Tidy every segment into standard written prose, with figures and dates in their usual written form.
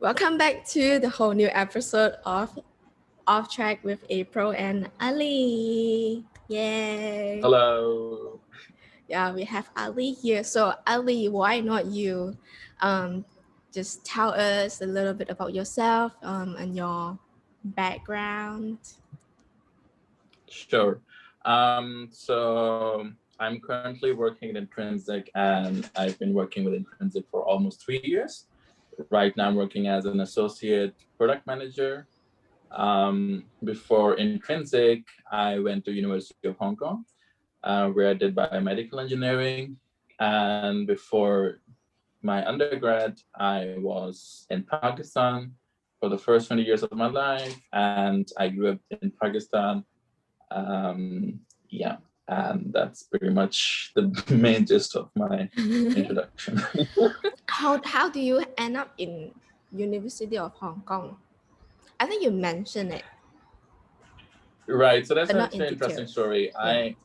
Welcome back to the whole new episode of OffTrack with April and Ali. Yay! Hello. Yeah, we have Ali here. So Ali, why not you? Just tell us a little bit about yourself and your background. Sure. So I'm currently working in Intrinsik, and I've been working with Intrinsik for almost 3 years. Right now, I'm working as an associate product manager. Before Intrinsik, I went to University of Hong Kong, where I did biomedical engineering. And before my undergrad, I was in Pakistan for the first 20 years of my life, and I grew up in Pakistan. Yeah, and that's pretty much the main gist of my introduction. How do you end up in University of Hong Kong? I think you mentioned it. Right, so that's But not actually in an interesting details. story. Yeah. I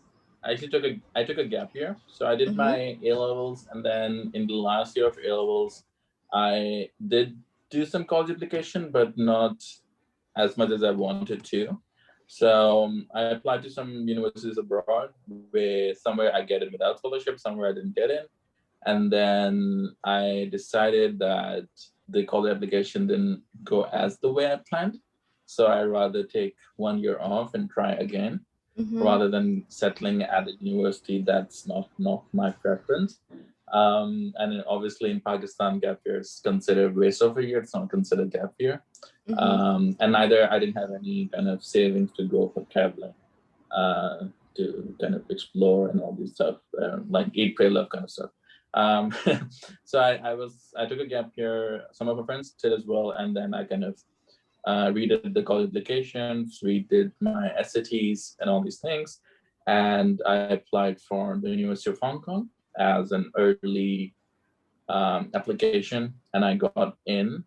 actually took a gap year. So I did my A levels, and then in the last year of A levels, I did do some college application, but not as much as I wanted to. So I applied to some universities abroad, where somewhere I get it without scholarship, somewhere I didn't get in. And then I decided that the college application didn't go as the way I planned. So I rather take 1 year off and try again, rather than settling at a university that's not my preference. And then obviously in Pakistan, gap year is considered waste of a year. It's not considered gap year. And neither I didn't have any kind of savings to go for traveling, to kind of explore and all this stuff, like eat, pray, love kind of stuff. So I took a gap year. Some of my friends did as well, and then I kind of redid the college applications, redid my SATs and all these things, and I applied for the University of Hong Kong as an early application, and I got in.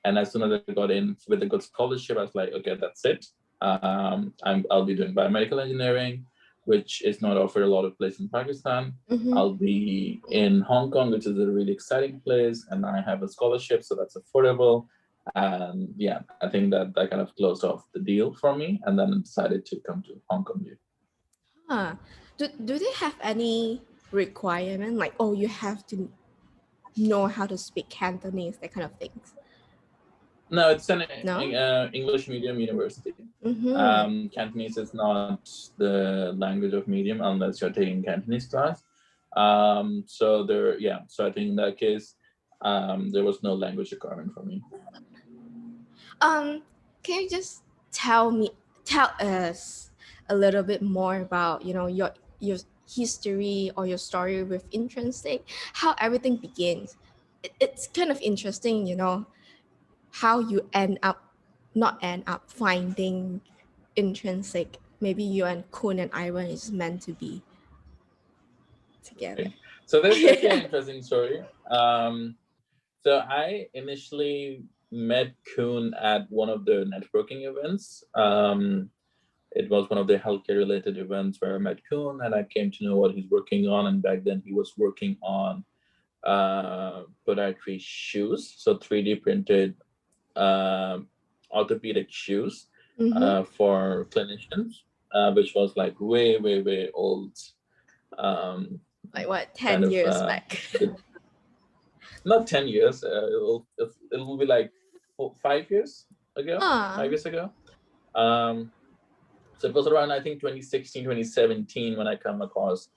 And as soon as I got in with a good scholarship, I was like, okay, that's it. I'll be doing biomedical engineering, which is not offered a lot of places in Pakistan. I'll be in Hong Kong, which is a really exciting place, and I have a scholarship, so that's affordable. And yeah, I think that kind of closed off the deal for me, and then decided to come to Hong Kong. Do they have any requirement like, oh, you have to know how to speak Cantonese, that kind of things? No, it's an English medium university. Cantonese is not the language of medium unless you're taking Cantonese class. So I think in that case, there was no language requirement for me. Can you just tell us a little bit more about your history or your story with Intrinsik, how everything begins? It's kind of interesting, how you not end up finding Intrinsik. Maybe you and Kun and Ivan is meant to be together. Okay. So that's actually an interesting story. So I initially met Kun at one of the networking events. It was one of the healthcare related events where I met Kun, and I came to know what he's working on. And back then he was working on podiatry shoes, so 3D printed orthopedic shoes for clinicians, which was like way old. Like what, 10 years back? Not 10 years. It'll be like 5 years ago. 5 years ago. So it was around, I think, 2016, 2017 when I come across.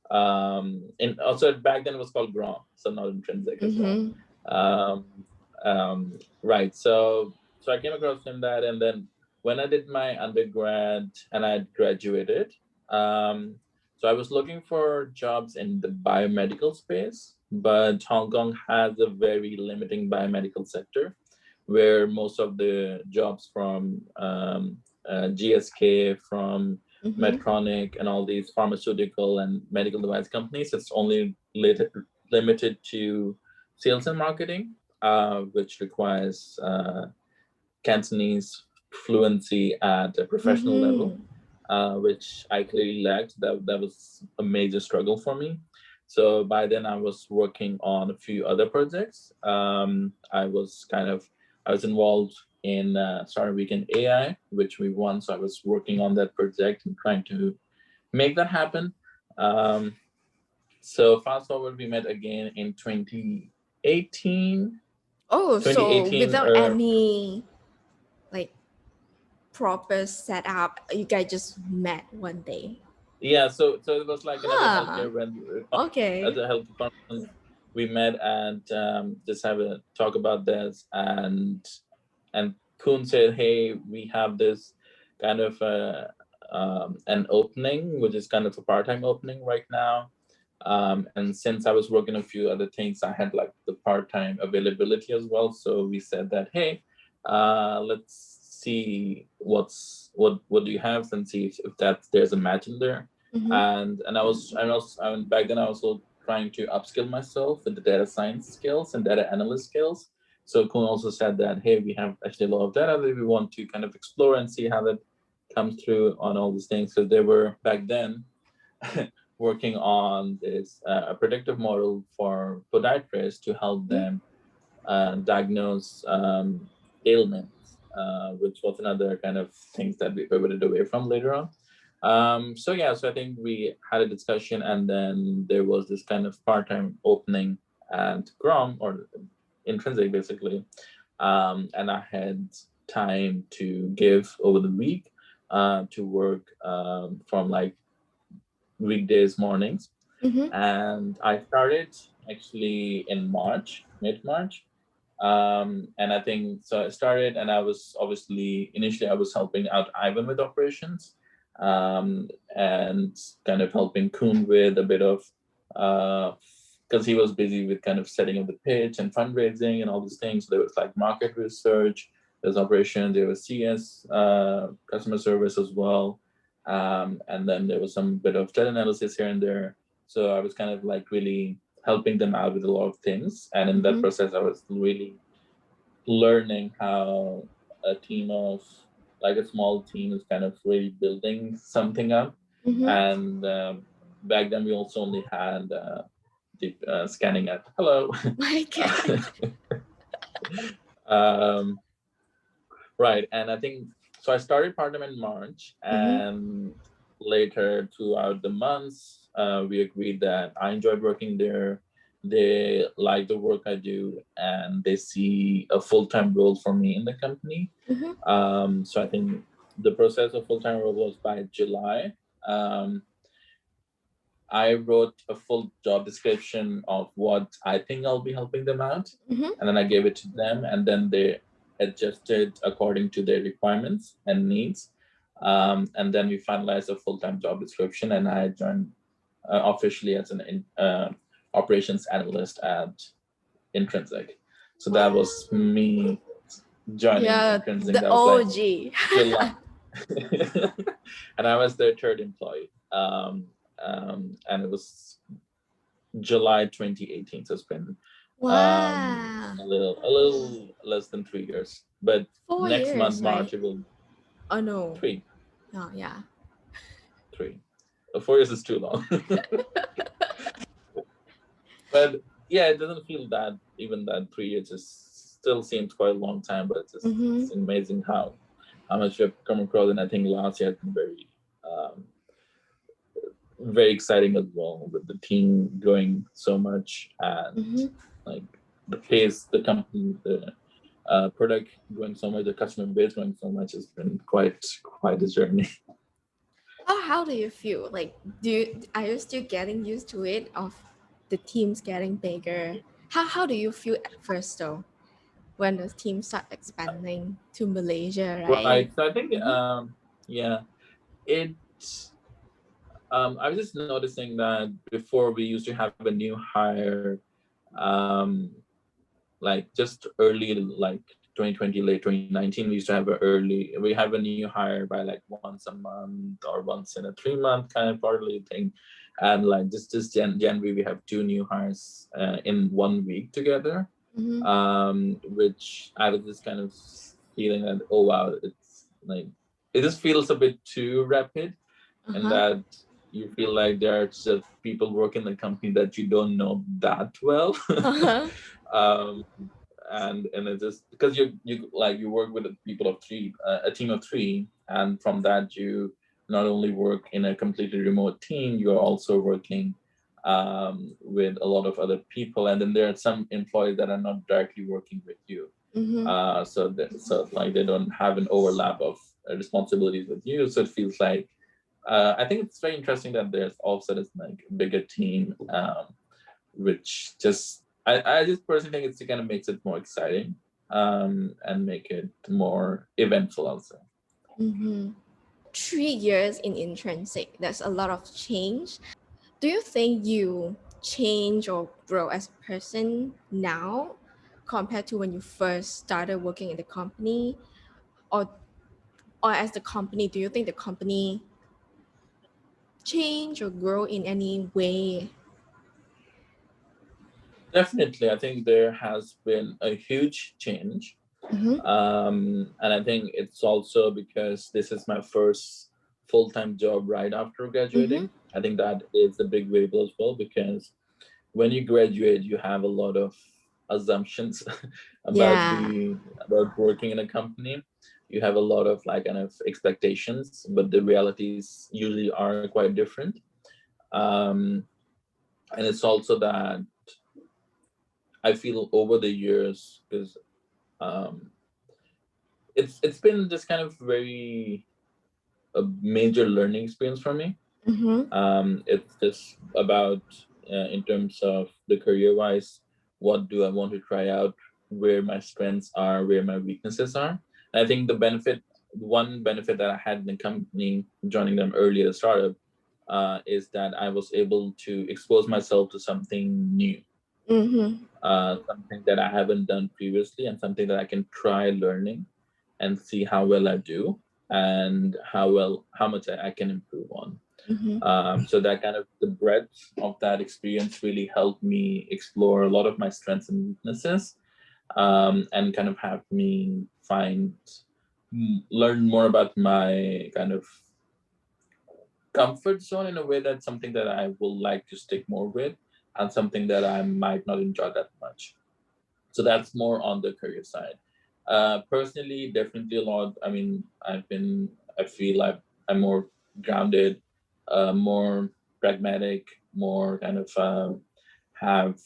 And also back then it was called Grom, so not Intrinsik as well. Right. So I came across him that, and then when I did my undergrad and I graduated, so I was looking for jobs in the biomedical space, but Hong Kong has a very limiting biomedical sector, where most of the jobs from GSK, from Medtronic, and all these pharmaceutical and medical device companies, it's only limited to sales and marketing, which requires Cantonese fluency at a professional level, which I clearly lacked. That was a major struggle for me. So by then I was working on a few other projects. I was involved in Startup Weekend AI, which we won. So I was working on that project and trying to make that happen. So fast forward, we met again in 2018. Oh, so 2018 without any like proper setup, you guys just met one day. Yeah, so it was like another Huh. healthcare at Okay. a health conference. We met and just have a talk about this, and Kuhn said, "Hey, we have this kind of an opening, which is kind of a part-time opening right now." And since I was working a few other things, I had like the part-time availability as well. So we said that, "Hey, let's see what do you have and see if there's a match in there." Mm-hmm. And back then I was also trying to upskill myself with the data science skills and data analyst skills. So Kun also said that, hey, we have actually a lot of data that we want to kind of explore and see how that comes through on all these things. Because they were back then working on this a predictive model for podiatrists to help them diagnose ailments, which was another kind of things that we pivoted away from later on. So I think we had a discussion, and then there was this kind of part-time opening at Grom or Intrinsic, basically, and I had time to give over the week to work from like weekdays mornings, Mm-hmm. and I started actually in mid-March. And I think so I started, and I was obviously initially I was helping out Ivan with operations, and kind of helping Kuhn with a bit of because he was busy with kind of setting up the pitch and fundraising and all these things. So there was like market research, there's operation, there was CS, customer service as well, and then there was some bit of data analysis here and there. So I was kind of like really helping them out with a lot of things, and in that Mm-hmm. process I was really learning how a team of like a small team is kind of really building something up. Mm-hmm. And back then we also only had the scanning at hello. My God. um, right, and I think so I started part-time in March, Mm-hmm. and later throughout the months we agreed that I enjoyed working there, they like the work I do, and they see a full-time role for me in the company. Mm-hmm. So I think the process of full-time role was by July. um, I wrote a full job description of what I think I'll be helping them out, Mm-hmm. and then I gave it to them, and then they adjusted according to their requirements and needs. And then we finalized a full-time job description, and I joined officially as an operations analyst at Intrinsic. So that Wow. was me joining Yeah, Intrinsic. the That was like OG. July, and I was their third employee. And it was July 2018. So it's been Wow. a little less than 3 years. But Four next month, years, March, right? it will Oh no. three, Oh yeah. three. 4 years is too long. But yeah, it doesn't feel that even that 3 years just still seems quite a long time. But Mm-hmm. it's amazing how much we've come across. And I think last year has been um, very exciting as well, with the team growing so much, and Mm-hmm. like the pace, the company, the product growing so much, the customer base growing so much, has been quite a journey. How do you feel? Like, are you still getting used to it of the teams getting bigger? How do you feel at first though when the team start expanding to Malaysia, right? Right. So I think Mm-hmm. yeah, it I was just noticing that before we used to have a new hire, um like just early, like 2020, late 2019, we used to have we have a new hire by like once a month or once in a 3 month kind of quarterly thing. And like just January, we have two new hires in 1 week together, Mm-hmm. which I was just kind of feeling that, oh wow, it's like it just feels a bit too rapid, and Uh-huh. that you feel like there are just people working in the company that you don't know that well. Uh-huh. um, and it's just because you work with a team of three, and from that you not only work in a completely remote team, you are also working with a lot of other people, and then there are some employees that are not directly working with you. Mm-hmm. So like they don't have an overlap of responsibilities with you, so it feels like I think it's very interesting that there's also this like bigger team, which I just personally think it's kind of makes it more exciting, and make it more eventful also. Mm-hmm. 3 years in Intrinsic, that's a lot of change. Do you think you change or grow as a person now compared to when you first started working in the company? Or or as the company, do you think the company change or grow in any way? Definitely, I think there has been a huge change. Mm-hmm. And I think it's also because this is my first full-time job right after Mm-hmm. graduating. I think that is a big variable as well, because when you graduate, you have a lot of assumptions Yeah. about working in a company. You have a lot of like kind of expectations, but the realities usually are quite different. Um, and it's also that I feel over the years, because um, it's been just kind of very a major learning experience for me. Mm-hmm. It's just about in terms of the career wise, what do I want to try out, where my strengths are, where my weaknesses are. And I think one benefit that I had in the company joining them early at the startup, is that I was able to expose myself to something new, Mm-hmm. something that I haven't done previously, and something that I can try learning and see how well I do, and how much I can improve on. Mm-hmm. So that kind of the breadth of that experience really helped me explore a lot of my strengths and weaknesses, and kind of have me learn more about my kind of comfort zone in a way that's something that I will like to stick more with, and something that I might not enjoy that much. So that's more on the career side. Personally, definitely a lot. I mean, I feel like I'm more grounded, more pragmatic, more kind of have,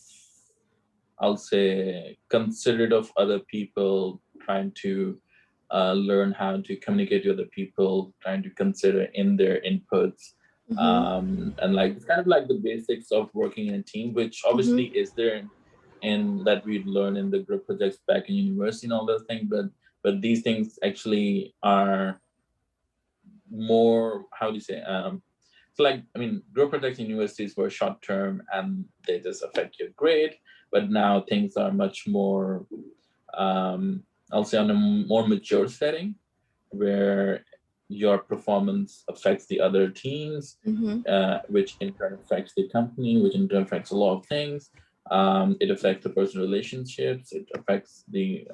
I'll say, considerate of other people, trying to learn how to communicate with other people, trying to consider in their inputs, Mm-hmm. and like it's kind of like the basics of working in a team, which Mm-hmm. obviously is there in that we'd learn in the group projects back in university and all those things, but these things actually are more, how do you say, so like, I mean, group projects in universities were short term and they just affect your grade, but now things are much more, I'll say, on a more mature setting, where your performance affects the other teams, Mm-hmm. which in turn affects the company, which in turn affects a lot of things. It affects the personal relationships. It affects the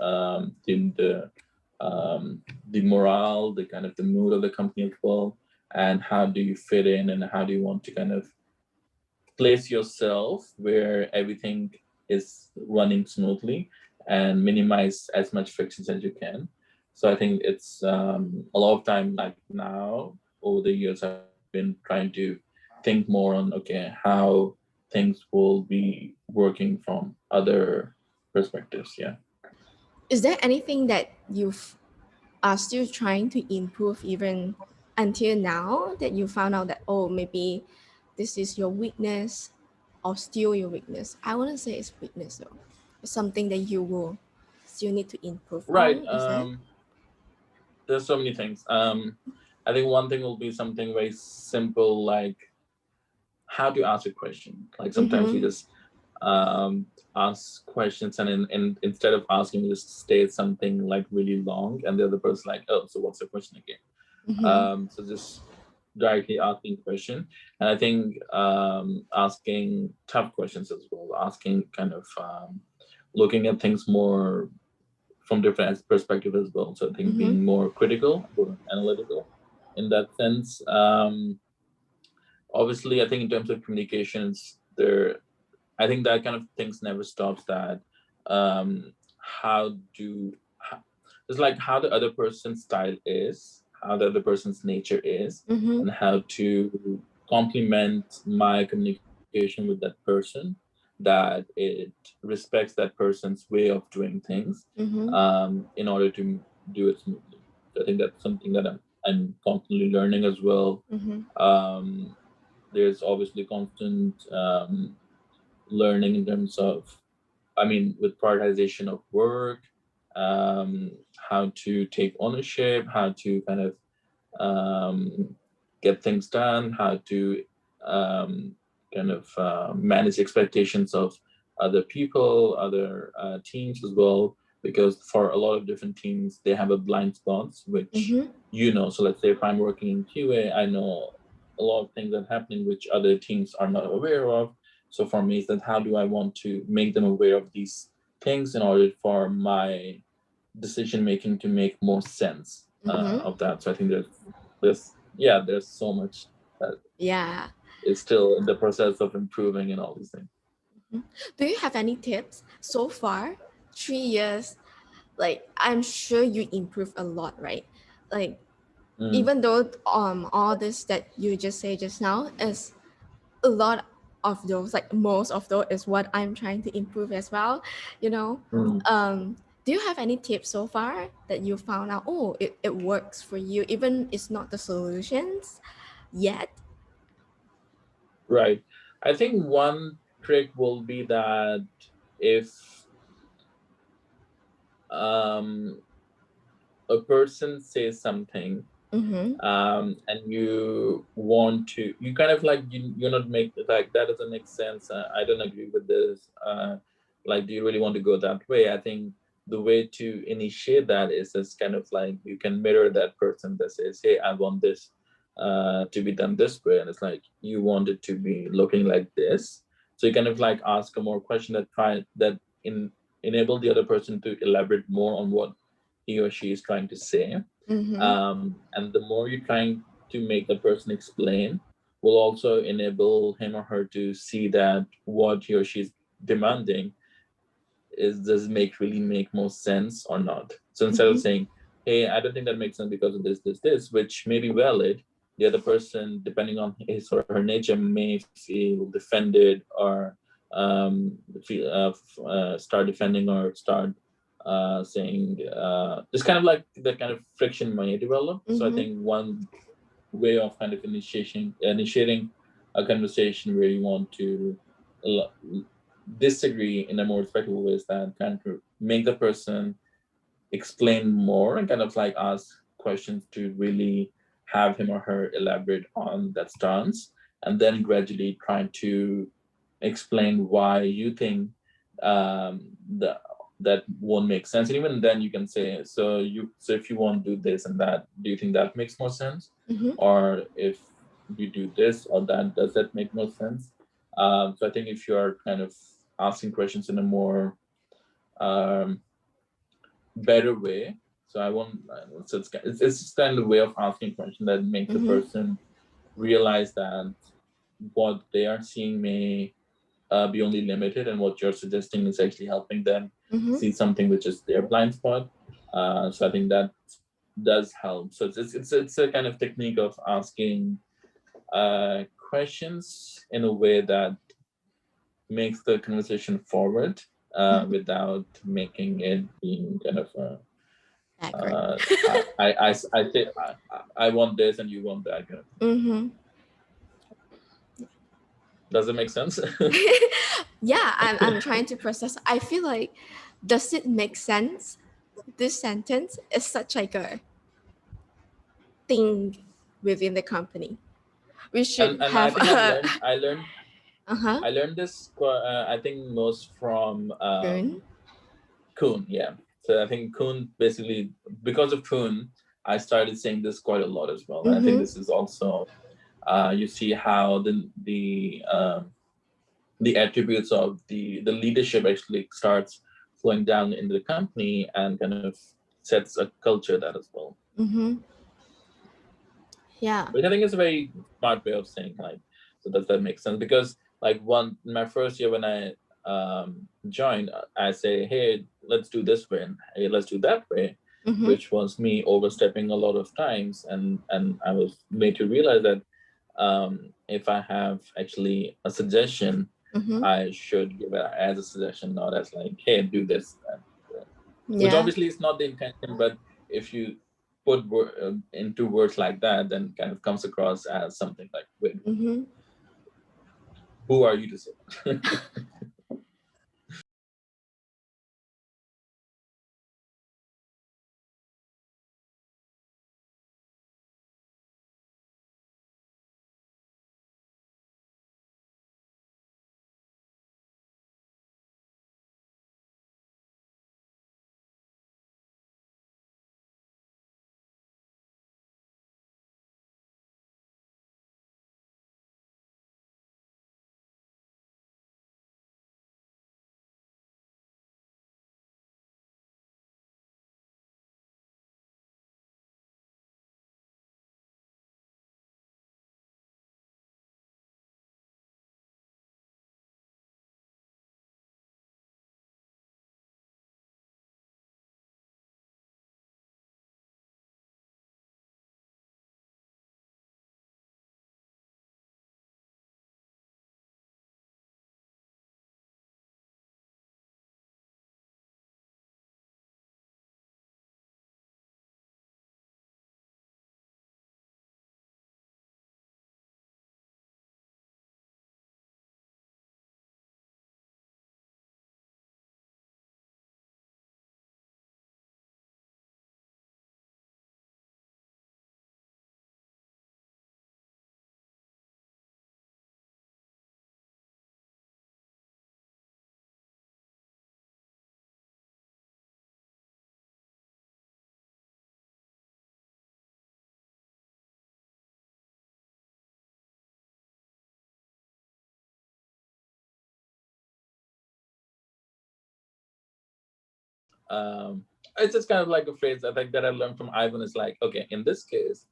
morale, the kind of the mood of the company as well, and how do you fit in, and how do you want to kind of place yourself where everything is running smoothly, and minimize as much frictions as you can. So I think it's a lot of time, like now over the years, I've been trying to think more on, okay, how things will be working from other perspectives. Yeah. Is there anything that you've are still trying to improve even until now that you found out that, oh, maybe this is your weakness or still your weakness? I wouldn't say it's weakness though. It's something that you will still need to improve Right. on. Is that? There's so many things. I think one thing will be something very simple, like how to ask a question. Like sometimes we Mm-hmm. just ask questions, and instead of asking, we just state something like really long, and the other person like, oh, so what's the question again? Mm-hmm. So just directly asking question. And I think asking tough questions as well, asking kind of looking at things more from different perspective as well. So I think being Mm-hmm. more critical, more analytical in that sense. obviously, I think in terms of communications, I think that kind of things never stops. That how do how, it's like how the other person's style is, how the other person's nature is, Mm-hmm. and how to complement my communication with that person, that it respects that person's way of doing things, Mm-hmm. in order to do it smoothly. So I think that's something that I'm constantly learning as well. Mm-hmm. Um, there's obviously constant learning in terms of, I mean, with prioritization of work, how to take ownership, how to kind of get things done, how to um, kind of manage expectations of other people, other teams as well. Because for a lot of different teams, they have a blind spots, which Mm-hmm. So let's say if I'm working in QA, I know a lot of things that are happening which other teams are not aware of. So for me, is that how do I want to make them aware of these things in order for my decision making to make more sense Mm-hmm. of that. So I think there's so much that Yeah. is still in the process of improving and all these things. Mhm. Do you have any tips so far? 3 years, like I'm sure you improve a lot, right? Like Mm, even though all this that you just say just now is a lot of those, like most of those is what I'm trying to improve as well, you know. mm. Do you have any tips so far that you found out, oh, it works for you, even it's not the solutions yet? Right. I think one trick will be that if um, a person says something, Mm-hmm. and you kind of like you're not make like that doesn't make sense. I don't agree with this. Like, do you really want to go that way? I think the way to initiate that is just kind of like you can mirror that person that says, "Hey, I want this to be done this way," and it's like you want it to be looking like this. So you kind of like ask a more question that enable the other person to elaborate more on what he or she is trying to say, Mm-hmm. and the more you're trying to make the person explain will also enable him or her to see that what he or she is demanding is does make really make more sense or not. So instead of Mm-hmm. saying, hey, I don't think that makes sense because of this, which may be valid, the other person, depending on his or her nature, may feel defended or start defending or start saying it's kind of like that kind of friction may develop. So I Mm-hmm. think one way of kind of initiating a conversation where you want to disagree in a more respectful way is that kind of make the person explain more and kind of like ask questions to really have him or her elaborate on that stance, and then gradually try to explain why you think that that won't make sense. And even then you can say, so if you want to do this and that, do you think that makes more sense? Mm-hmm. Or if you do this or that, does that make more sense? So I think if you're kind of asking questions in a more um, better way. So I won't. So it's just kind of a way of asking question that makes the Mm-hmm. person realize that what they are seeing may be only limited, and what you're suggesting is actually helping them Mm-hmm. see something which is their blind spot. So I think that does help. So it's a kind of technique of asking questions in a way that makes the conversation forward Mm-hmm. without making it being kind of Backward. uh, I say I want this and you want that. Kind of. Mm-hmm. Does it make sense? Yeah, I'm trying to process. I feel like, does it make sense? This sentence is such like a thing within the company. We should And I have think a uh-huh. I learned this. I think most from Good. Kuhn. Yeah. So I think Kuhn basically because of Kuhn, I started saying this quite a lot as well. And I think Mm-hmm. this is also you see how the attributes of the leadership actually starts flowing down into the company and kind of sets a culture that as well. Mm-hmm. Yeah. Which I think is a very smart way of saying like So does that make sense? Because like my first year when I joined, I say, hey, let's do this way, and hey, let's do that way, Mm-hmm. which was me overstepping a lot of times, and I was made to realize that if I have actually a suggestion, Mm-hmm. I should give it as a suggestion, not as like, hey, do this. Which Yeah. obviously is not the intention, but if you put into words like that, then kind of comes across as something like, wait, Mm-hmm. who are you to say? um, it's just kind of like a phrase I think that I learned from Ivan is like, okay, in this case,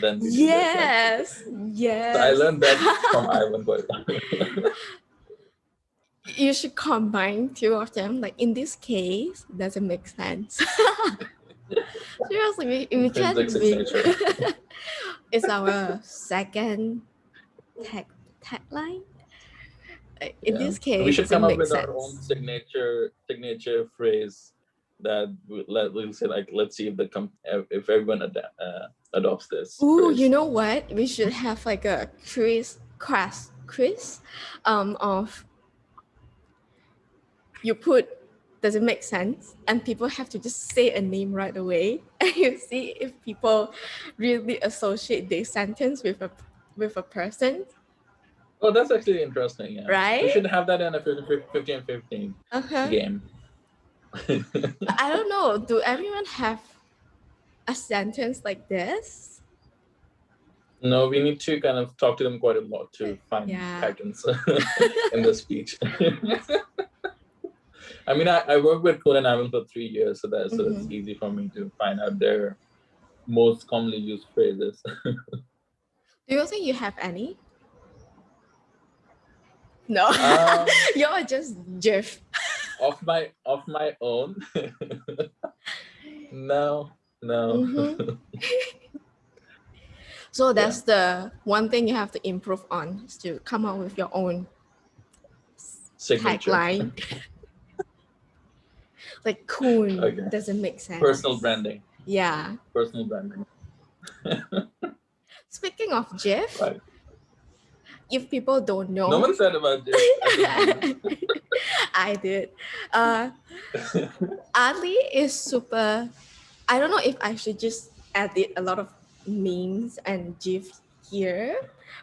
then we do this. Like, Yes. so I Yes. learned that from Ivan quite. You should combine two of them. Like in this case, doesn't make sense. Seriously, we Intrinsic can be. signature. It's our second tagline. In Yeah, this we case, should come doesn't up make with our own sense. signature phrase that we'll say like, let's see if if everyone adopts this Ooh, you phrase. know what? We should have like a quiz of you put does it make sense, and people have to just say a name right away, and you see if people really associate their sentence with a person, Oh, that's actually interesting. Yeah, we right? should have that in a 50 and 15 Uh-huh. game. But I don't know, do everyone have a sentence like this? No, we need to kind of talk to them quite a lot to find Yeah. patterns in the speech. I mean, I worked with Code and Ivan for 3 years, so that's Mhm. easy for me to find out their most commonly used phrases. Do you think you have any? No. um, You're just Jeff. of my own, no, no. Mm-hmm. So Yeah, that's the one thing you have to improve on, is to come up with your own signature. tagline. Like cool Okay, doesn't make personal sense. branding. Yeah. Personal branding. Speaking of Jeff, Right. if people don't No know, one said about this at the moment. I did. Uh, Ali is super. I don't know if I should just edit a lot of memes and gifs here,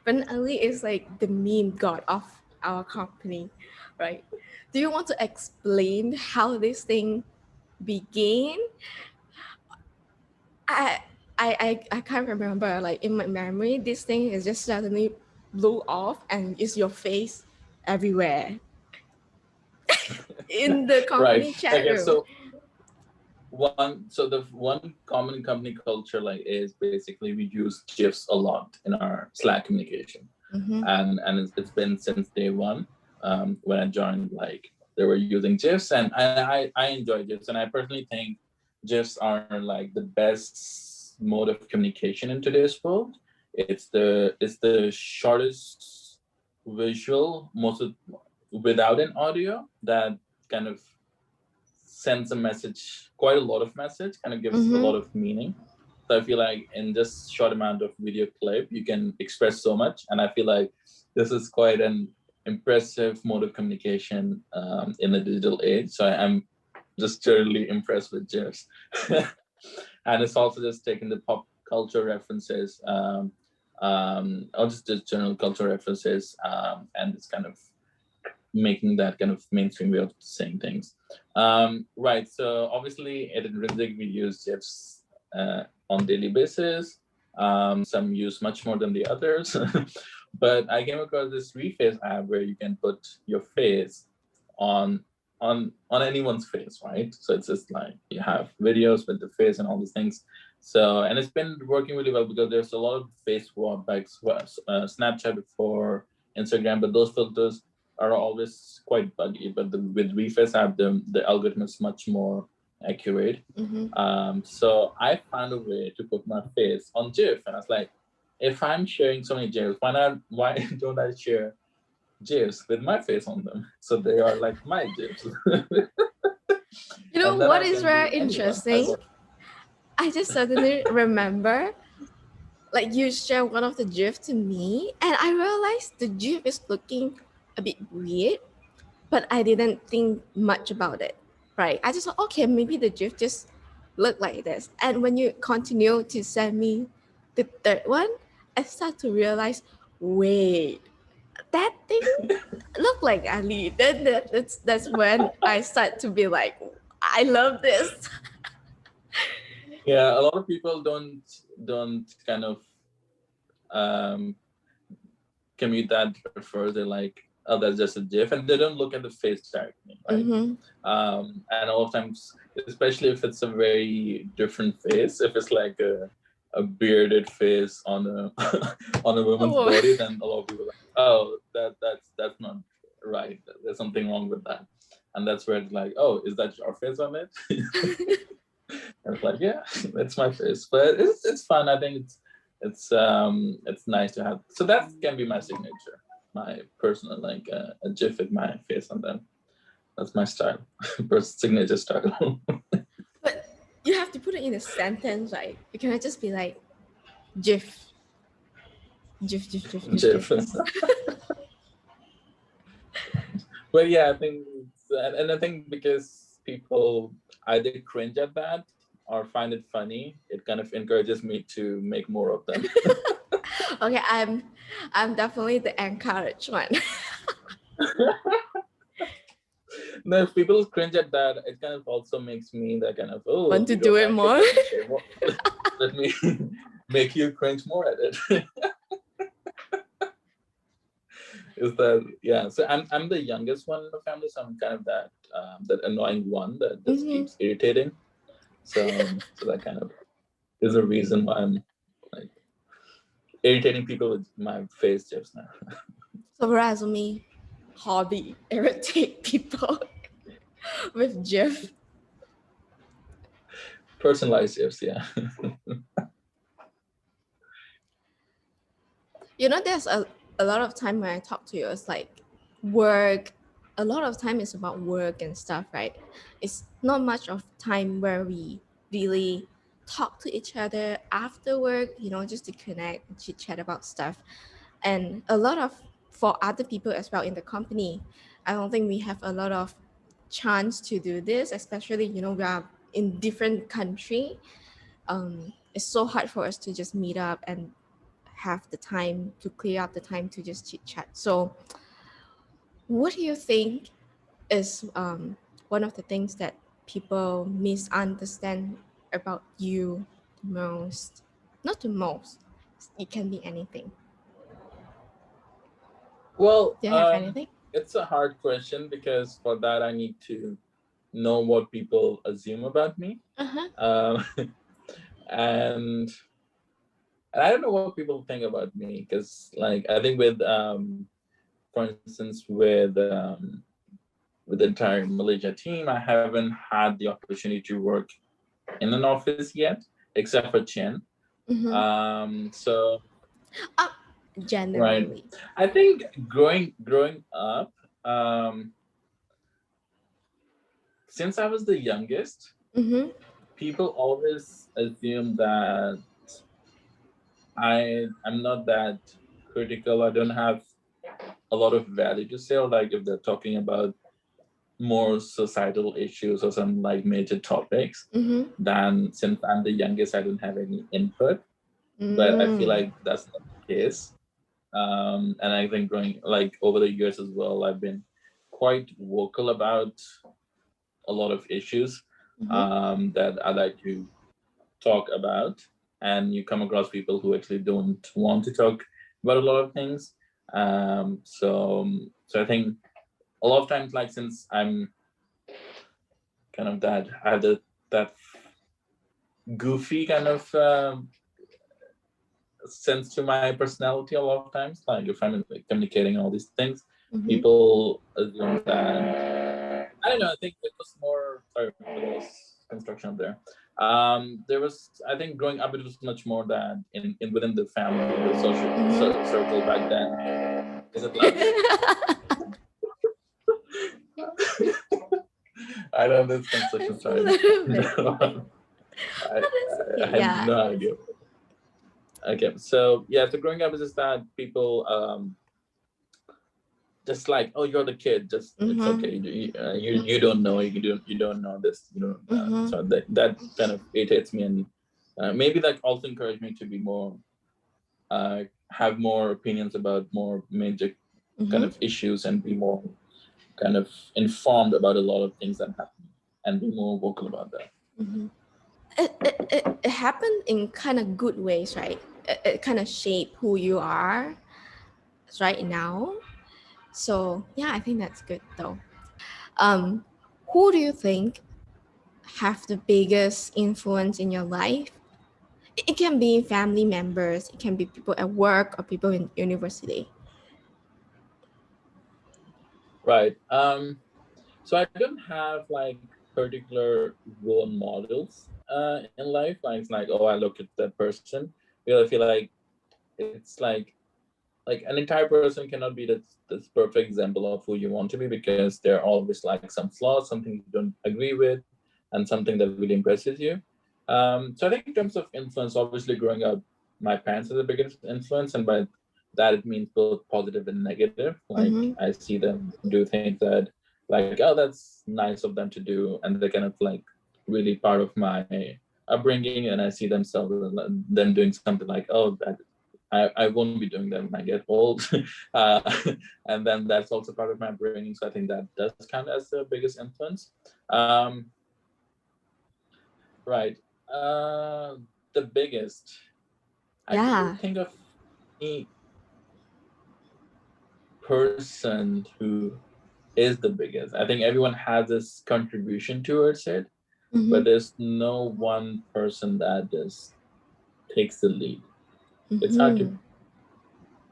but Ali is like the meme god of our company, right? Do you want to explain how this thing began? I I can't remember. Like in my memory, this thing is just suddenly blew off and it's your face everywhere in the Right. company chat Okay. room. So the one common company culture like is basically we use GIFs a lot in our Slack communication. and it's been since day one. When I joined, like they were using GIFs, and I enjoy GIFs, and I personally think GIFs are like the best mode of communication in today's world. It's the shortest visual, without an audio, that kind of sends a message, quite a lot of message, kind of gives a lot of meaning. So I feel like in just short amount of video clip, you can express so much, and I feel like this is quite an impressive mode of communication in the digital age. So I'm just generally impressed with GIFs. And it's also just taking the pop culture references, or just general culture references, and it's kind of making that kind of mainstream way of saying things. Right. So obviously at Intrinsik we use GIFs on daily basis. Some use much more than the others. But I came across this Reface app where you can put your face on anyone's face, right? So it's just like you have videos with the face and all these things. So, and it's been working really well because there's a lot of face swap, like Snapchat before Instagram, but those filters are always quite buggy. But with Reface app, the algorithm is much more accurate. So I found a way to put my face on GIF, and I was like, if I'm sharing so many GIFs, why don't I share GIFs with my face on them? So they are like my GIFs. You know And then what I is can do very anyone. interesting? I just suddenly remember, like you share one of the GIF to me, and I realized the GIF is looking a bit weird, but I didn't think much about it, right? I just thought, okay, maybe the GIF just look like this. And when you continue to send me the third one, I start to realize, wait, that thing look like Ali. Then that's when I start to be like, I love this. Yeah, a lot of people don't kind of um, commute that further. Like, oh, that's just a GIF, and they don't look at the face directly, right? And a lot of times, especially if it's a very different face, if it's like a bearded face on a on a woman's Oh. body, then a lot of people are like, oh, that's not right. There's something wrong with that. And that's where it's like, oh, is that your face on it? And it's like, yeah, that's my face. But it's fun. I think it's nice to have. So that can be my signature, my personal, like a GIF with my face on them. That's my style, signature style. But you have to put it in a sentence, right? You cannot just be like GIF, GIF, GIF, GIF, GIF, GIF. GIF. But yeah, I think, and I think because people either cringe at that or find it funny, it kind of encourages me to make more of them. Okay, I'm definitely the encouraged one. No, if people cringe at that, it kind of also makes me that kind of, oh, Want to you do don't it like it, more? let me share more. Let me make you cringe more at it. Is that, yeah? So I'm the youngest one in the family, so I'm kind of that annoying one that just keeps irritating. So that kind of is a reason why I'm like irritating people with my face GIFs now. So resume, hobby, irritate people with GIF. Personalized GIFs, yeah. You know, there's a lot of time when I talk to you, it's like work. A lot of time is about work and stuff, right? It's not much of time where we really talk to each other after work, just to connect and chit chat about stuff. And a lot of, for other people as well in the company, I don't think we have a lot of chance to do this, especially, we are in different country. It's so hard for us to just meet up and have the time to clear up the time to just chit chat. So, what do you think is one of the things that people misunderstand about you the most? Not the most. It can be anything. Well, Do you have anything? it's a hard question because for that I need to know what people assume about me. Uh huh. Um, and And I don't know what people think about me, because like I think with for instance with the entire Malaysia team, I haven't had the opportunity to work in an office yet, except for Chen. So Uh, right, Generally. I think growing up, um, since I was the youngest, people always assume that I'm not that critical. I don't have a lot of value to say, or like if they're talking about more societal issues or some like major topics, then since I'm the youngest, I don't have any input. But I feel like that's not the case. And I think growing like over the years as well, I've been quite vocal about a lot of issues that I like to talk about. And you come across people who actually don't want to talk about a lot of things. So I think a lot of times, like since I'm kind of that, I have that goofy kind of sense to my personality a lot of times. Like if I'm like, communicating all these things, people assume that I don't know. I think it was more. Sorry for this construction up there. There was, I think, growing up, it was much more that in within the family, the social circle back then. Is it loud there? I don't know this construction. It's a Sorry. little bit. I, But it's I okay. had Yeah. no idea. Okay, so yeah, so growing up is just that people just like, oh, you're the kid, just it's okay, you don't know, you don't know this, you don't so that kind of irritates me, and maybe that also encouraged me to be more have more opinions about more major kind of issues and be more kind of informed about a lot of things that happen and be more vocal about that. It happened in kind of good ways, right? It kind of shape who you are right now. So yeah, I think that's good though. Um, who do you think have the biggest influence in your life? It can be family members, it can be people at work or people in university. Right. So I don't have like particular role models in life. Like it's like, oh, I look at that person. Because I feel like it's like an entire person cannot be this perfect example of who you want to be, because there are always like some flaws, something you don't agree with, and something that really impresses you. So I think in terms of influence, obviously growing up, my parents are the biggest influence, and by that it means both positive and negative. Like I see them do things that like, oh, that's nice of them to do, and they're kind of like really part of my upbringing, and I see them doing something like, oh, that I won't be doing that when I get old. uh, and then that's also part of my upbringing. So I think that does count as the biggest influence. Um, right. Uh, the biggest. I Yeah. couldn't think of any person who is the biggest. I think everyone has this contribution towards it, but there's no one person that just takes the lead. It's hard to,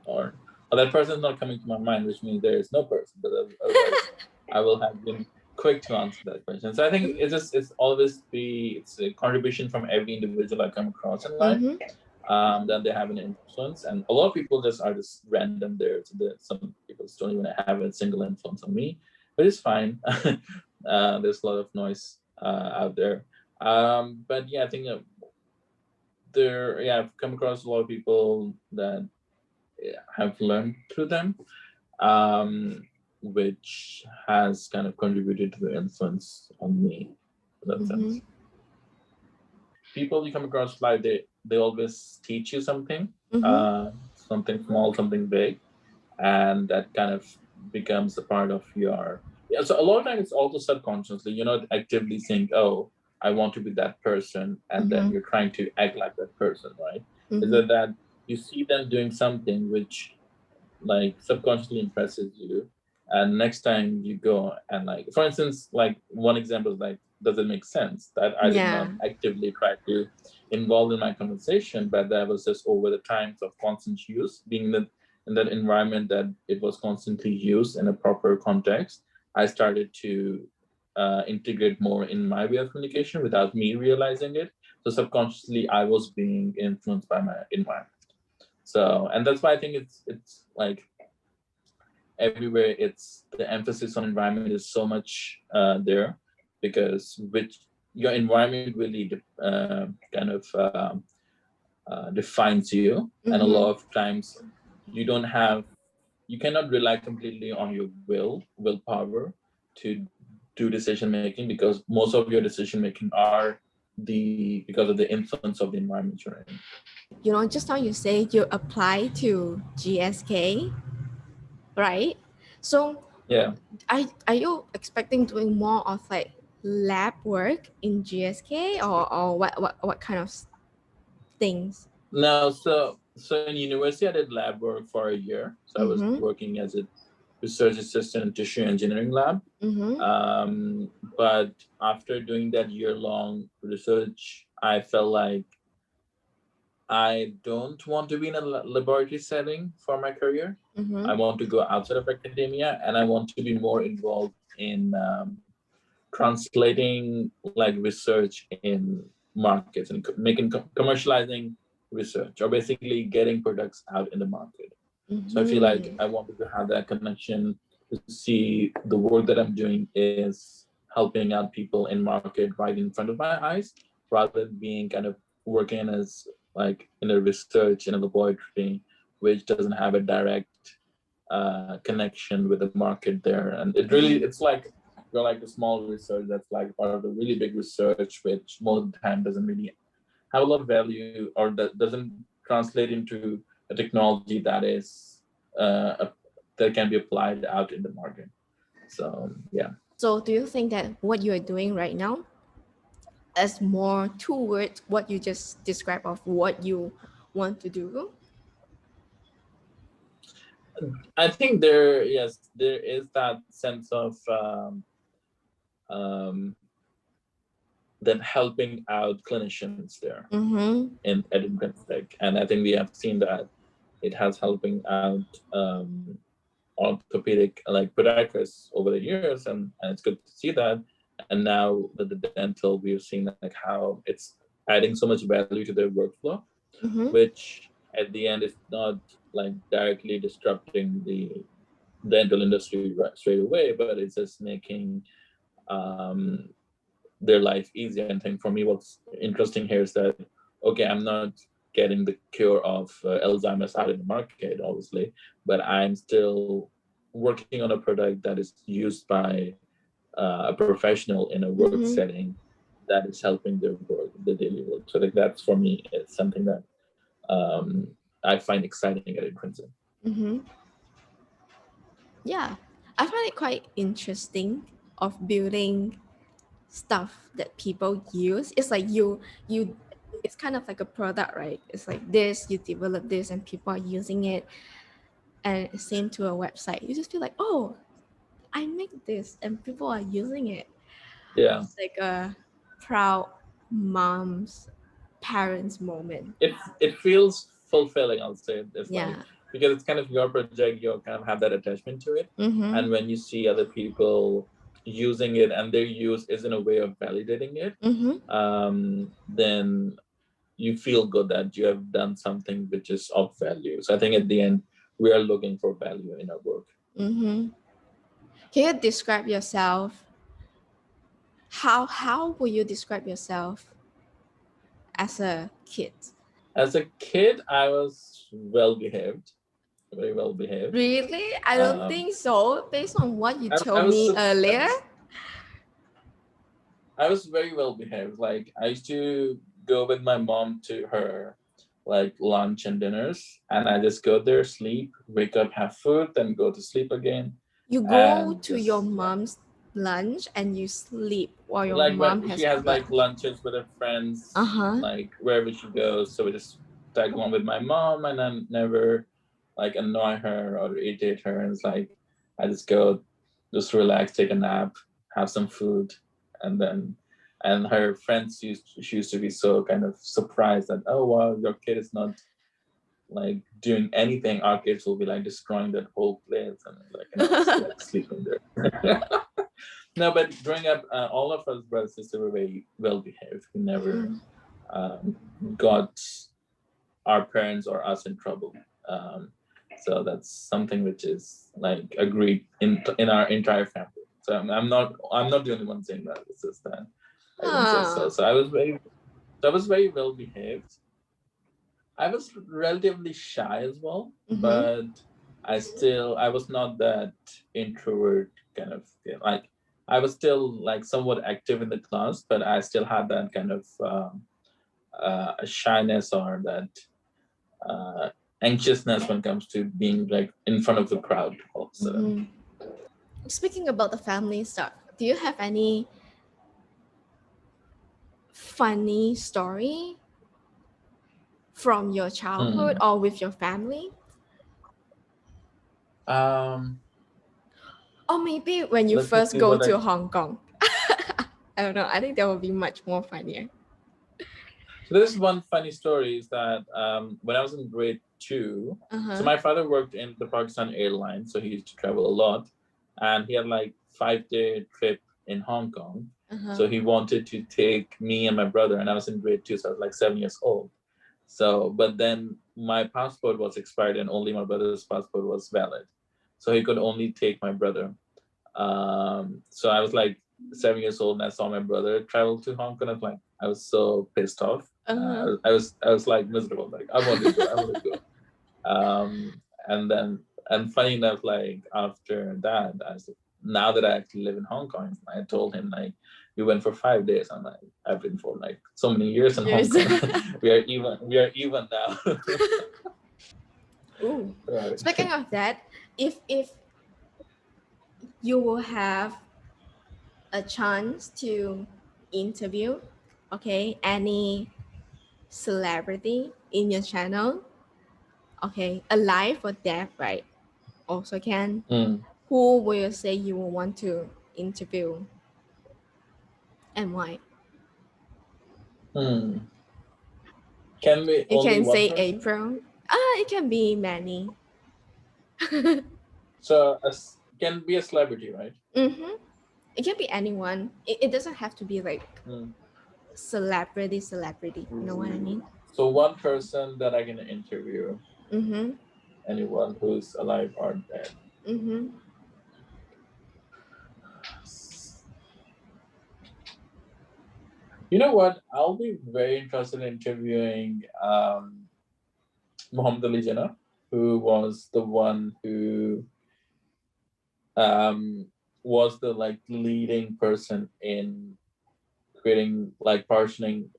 or that person is not coming to my mind, which means there is no person. But otherwise, I will have been quick to answer that question. So I think it's always it's a contribution from every individual I come across in life. That they have an influence, and a lot of people just are just random there. So that some people don't even have a single influence on me, but it's fine. There's a lot of noise out there. But yeah, I think I've come across a lot of people that have learned through them, um, which has kind of contributed to the influence on me in that sense. People you come across life, they always teach you something, something small, something big, and that kind of becomes a part of your. Yeah. So a lot of times it's also subconsciously. You're not actively saying, "Oh, I want to be that person," and then you're trying to act like that person, right? Is it that you see them doing something which like subconsciously impresses you, and next time you go and like, for instance, like one example is like does it make sense? That I did not Yeah. actively try to involve in my conversation, but that was just over the times of constant use, being that in that environment that it was constantly used in a proper context. I started to integrate more in my way of communication without me realizing it. So subconsciously, I was being influenced by my environment. So, and that's why I think it's like everywhere. It's the emphasis on environment is so much there, because which your environment really kind of defines you, and a lot of times you don't have you cannot rely completely on your willpower to do decision making, because most of your decision making are the because of the influence of the environment you're in. You know, just now you say you apply to GSK, right? So Yeah. are you expecting doing more of like lab work in GSK, or what kind of things? No, so in university I did lab work for a year. So I was Mm-hmm. working as a research assistant in tissue engineering lab. Mm-hmm. But after doing that year long research, I felt like I don't want to be in a laboratory setting for my career. I Mm-hmm. want to go outside of academia, and I want to be more involved in translating like research in markets and making commercializing research, or basically getting products out in the market. So I feel like Mm-hmm. I wanted to have that connection to see the work that I'm doing is helping out people in market right in front of my eyes, rather than being kind of working as like in a research in a laboratory, which doesn't have a direct connection with the market there. And it really, Mm-hmm. it's like you're like a small research that's like part of the really big research, which most of the time doesn't really have a lot of value, or that doesn't translate into a technology that is that can be applied out in the market. So yeah. So do you think that what you are doing right now is more towards what you just described of what you want to do? I think there, yes, there is that sense of um, them helping out clinicians there Mm-hmm. in at Intrinsik, and I think we have seen that it has helping out orthopedic like podiatrists over the years, and it's good to see that. And now with the dental, we're seeing like how it's adding so much value to their workflow, Mm-hmm. which at the end is not like directly disrupting the dental industry right straight away, but it's just making um, their life easier. And I think for me, what's interesting here is that okay, I'm not getting the cure of Alzheimer's out in the market, obviously, but I'm still working on a product that is used by a professional in a work Mm-hmm. setting that is helping their work, the daily work. So like that's for me, it's something that um, I find exciting at Intrinsik. Mm-hmm. Yeah, I find it quite interesting of building stuff that people use. It's like you it's kind of like a product, right? It's like this, you develop this and people are using it, and same to a website. You just feel like, oh, I make this and people are using it. Yeah, It's like a proud mom's parents moment. it feels fulfilling. I'll say it's like Yeah. because it's kind of your project, you kind of have that attachment to it, Mm-hmm. and when you see other people using it and their use is in a way of validating it, Mm-hmm. then you feel good that you have done something which is of value. So I think at the end we are looking for value in our work. Mm-hmm. Can you describe yourself? How will you describe yourself as a kid? As a kid, I was well behaved, very well behaved. Really? I don't Um, think so. Based on what you I told was me earlier. I was very well behaved. Like I used to go with my mom to her like lunch and dinners, and I just go there, sleep, wake up, have food, then go to sleep again, You go and to your just yeah. mom's lunch and you sleep while your Like mom when she has has like lunch. lunches with her friends, Uh-huh. like wherever she goes, so we just tag along with my mom, and then never like annoy her or irritate her. And it's like I just go, just relax, take a nap, have some food, and then And her friends she used to be so kind of surprised that, oh wow, your kid is not like doing anything. Our kids will be like destroying that whole place, and like, just like sleeping there. No, but growing up, all of us brothers and sisters were very well behaved. We never um, got our parents or us in trouble. So that's something which is like agreed in our entire family. So I'm not the only one saying that. It's just that everyone says so. Ah. So I was very well behaved. I was relatively shy as well, Mm-hmm. but I was not that introvert kind of thing. Like I was still like somewhat active in the class, but I still had that kind of shyness or that uh, anxiousness when it comes to being like in front of the crowd all of a sudden. Mm-hmm. Speaking about the family stuff, do you have any funny story from your childhood Hmm. or with your family? Um, Or maybe when you Let me first see go what I. to Hong Kong. I don't know. I think that would be much more funnier. So this is one funny story is that when I was in grade two, so Uh-huh. my father worked in the Pakistan Airlines, so he used to travel a lot, and he had like 5 day trip in Hong Kong. Uh-huh. So he wanted to take me and my brother, and I was in grade two, so I was like 7 years old. So, but then my passport was expired, and only my brother's passport was valid. So he could only take my brother. So I was like 7 years old, and I saw my brother travel to Hong Kong. I was so pissed off. Uh-huh. I was like miserable. Like I want to go. I want to go. And then and funny enough, like after that, now that I actually live in Hong Kong, I told him like we went for 5 days. I'm like I've been for like so many years in Hong Yes. Kong. We are even. We are even now. Ooh. Right. Speaking of that, if you will have a chance to interview, okay, any celebrity in your channel, okay, alive or dead, right? Also can. Mm. Who will you say you will want to interview and why? Mm. Can be You only can one say person. April. It can be many. So can be a celebrity, right? Mm-hmm. It can be anyone. It doesn't have to be like Mm. celebrity. You know what I mean? So one person that I can interview, Mm-hmm. anyone who's alive or dead. Mm-hmm. You know what? I'll be very interested in interviewing Muhammad Ali Jinnah, who was the one who um, was the like leading person in creating like partitioning,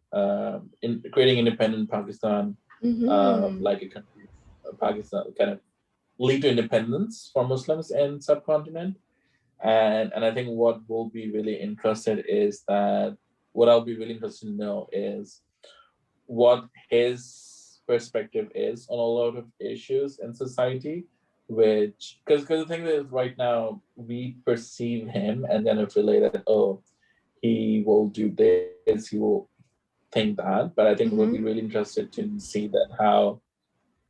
in creating independent Pakistan, Mm-hmm. like a country, Pakistan kind of lead to independence for Muslims in subcontinent. And I think what will be really interested is that what I'll be really interested to know is what his perspective is on a lot of issues in society, which because the thing is right now we perceive him and then it relate that, oh, he will do this, he will think that, but I think we'll be really Mm-hmm. interested to see that how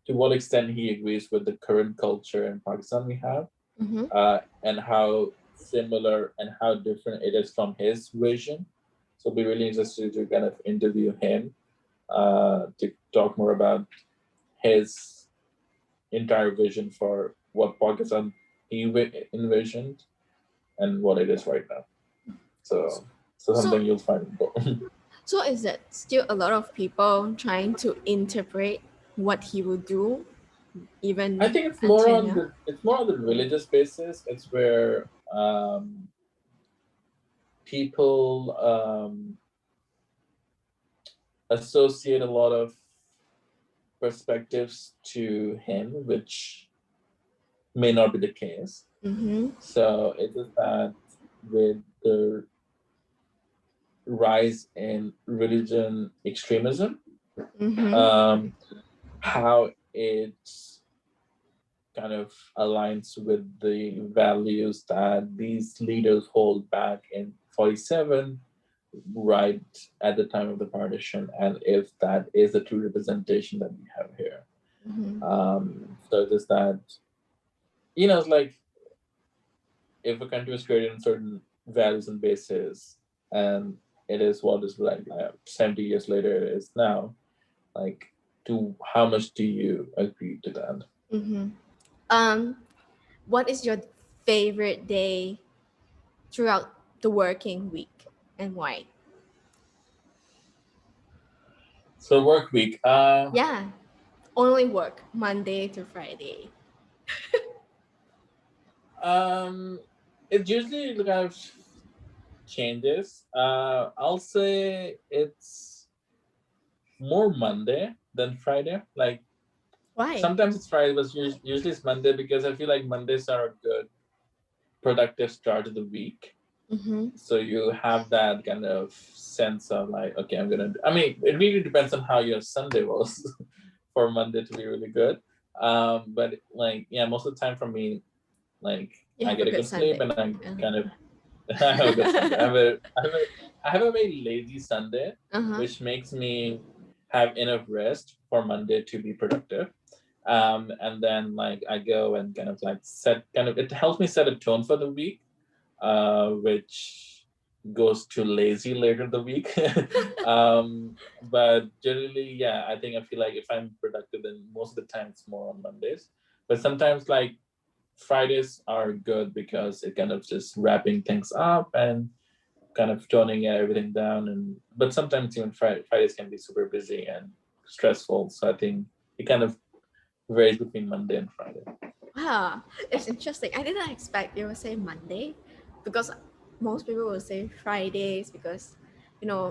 to what extent he agrees with the current culture in Pakistan we have, Mm-hmm. and how similar and how different it is from his vision. So it'll be really interested to kind of interview him, to talk more about his entire vision for what Pakistan he envisioned and what it is right now. So So something you'll find important. so is that still a lot of people trying to interpret what he will do I even think until now? it's more on the religious basis. It's where people associate a lot of perspectives to him, which may not be the case. Mm-hmm. So it is that with the rise in religion extremism, Mm-hmm. um, how it kind of aligns with the values that these leaders hold back in 47, right at the time of the partition, and if that is the true representation that we have here. So just that, it's like if a country was created in certain values and bases, and it is what is like 70 years later it is now, like, to how much do you agree to that? What is your favorite day throughout the working week and why? So work week. Yeah, only work Monday to Friday. It usually kind of changes. I'll say it's more Monday than Friday. Like Why? sometimes it's Friday, but usually it's Monday, because I feel like Mondays are a good productive start of the week. So you have that kind of sense of like, okay, I mean, it really depends on how your Sunday was for Monday to be really good. But like, yeah, most of the time for me, like, You I have a get a good good sleep Sunday. and I kind of I have a good Sunday. I have a very lazy Sunday, which makes me have enough rest for Monday to be productive. And then like I go and kind of like it helps me set a tone for the week, which goes to lazy later in the week. But generally, yeah, I feel like if I'm productive, then most of the time it's more on Mondays. But sometimes like Fridays are good because it kind of just wrapping things up and kind of toning everything down. But sometimes even Fridays can be super busy and stressful. So I think it kind of varies between Monday and Friday. Wow, it's interesting. I didn't expect you would say Monday because most people will say Fridays because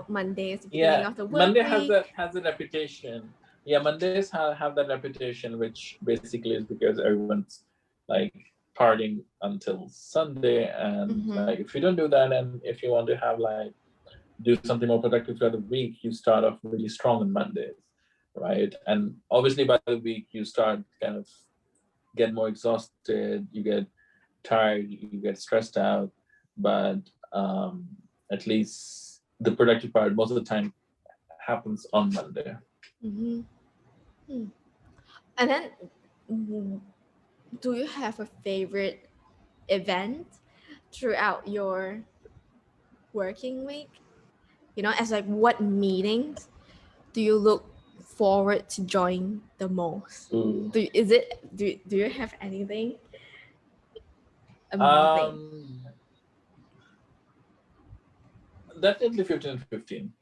Monday is the beginning Yeah, of the work Monday week. has a reputation. Yeah, Mondays have that reputation, which basically is because everyone's like partying until Sunday, and like if you don't do that, and if you want to have like do something more productive throughout the week, you start off really strong on Mondays, right? And obviously by the week you start kind of get more exhausted, you get tired, you get stressed out, but at least the productive part most of the time happens on Monday. Mm-hmm. And then, do you have a favorite event throughout your working week? As like what meetings do you look forward to join the most? Ooh. Do you have anything amazing? Definitely 15 and 15,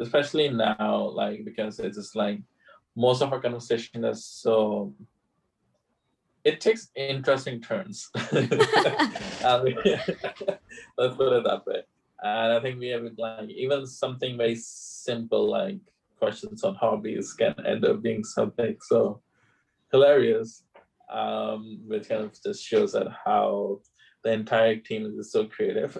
especially now, like because it's just like most of our conversation is so it takes interesting turns. I mean, let's put it that way. And I think we have like even something very simple like questions on hobbies can end up being something so hilarious, which kind of just shows that how the entire team is so creative.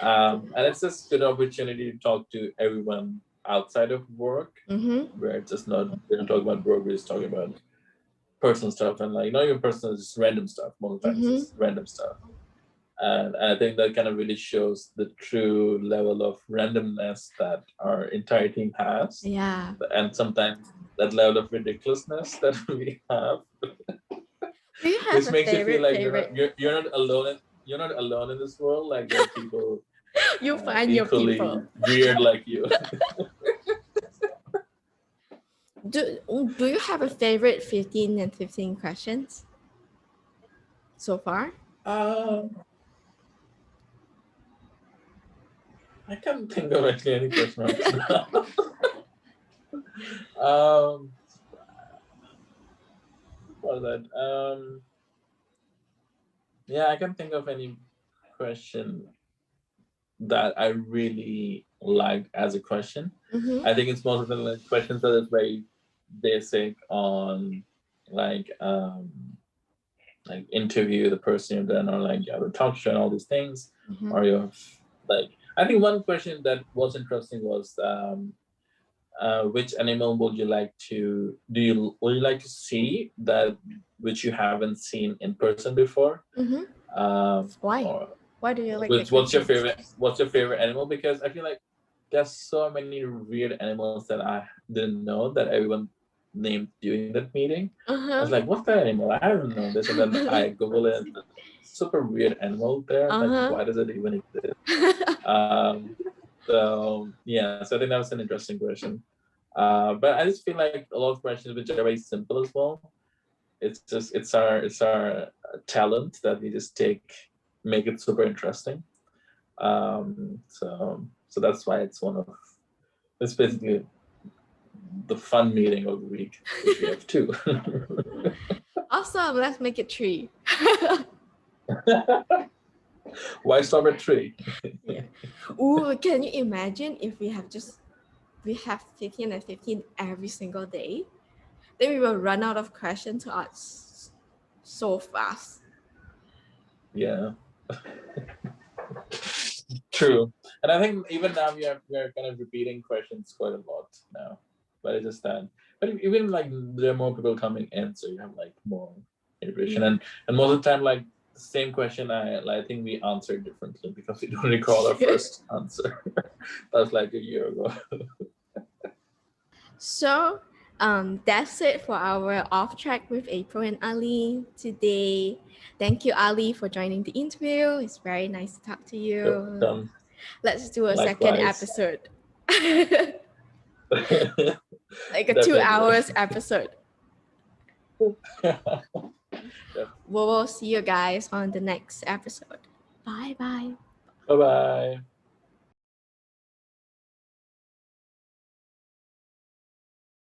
And it's just a good opportunity to talk to everyone outside of work, where it's just not, we don't talk about work, we're just talking about personal stuff, and like not even personal, just random stuff. Most times it's random stuff. And I think that kind of really shows the true level of randomness that our entire team has. Yeah. And sometimes that level of ridiculousness that we have, Do you have which a makes you feel like favorite? you're not alone. You're not alone in this world. Like there are people You find your equally people. weird like you. Do you have a favorite 15 and 15 questions so far? um, I can't think of actually any question right now. What was that? Yeah, I can't think of any question that I really like as a question. I think it's most of the like, questions that is very basic on like interview the person you've done, or like you have a talk show and all these things, or you have like I think one question that was interesting was which animal would you like to would you like to see that which you haven't seen in person before? Why? Or Why do you like the What's your questions? favorite? What's your favorite animal? Because I feel like there's so many weird animals that I didn't know that everyone named during that meeting. I was Uh-huh. like, "What's that animal? I don't know this." And then I Google it. And super weird animal there. Like, Uh-huh. why does it even exist? Um, so yeah, so I think that was an interesting question. But I just feel like a lot of questions which are very simple as well. It's our talent that we just make it super interesting. So that's why it's basically the fun meeting of the week, which we have two. Awesome. Let's make it 3. Why stop at three? Yeah. Ooh, can you imagine if we have 15 and 15 every single day? Then we will run out of questions to us so fast. Yeah, true. And I think even now we are kind of repeating questions quite a lot now. But it's just that. But even like there are more people coming in, so you have like more iteration. Yeah. And most of the time, like the same question, I think we answered differently because we don't recall our first answer. That was like a year ago. So, that's it for our off track with April and Ali today. Thank you, Ali, for joining the interview. It's very nice to talk to Yep, you. done. Let's do a second Likewise. episode, like a 2 hours Definitely. episode. We will see you guys on the next episode. Bye bye. Bye bye.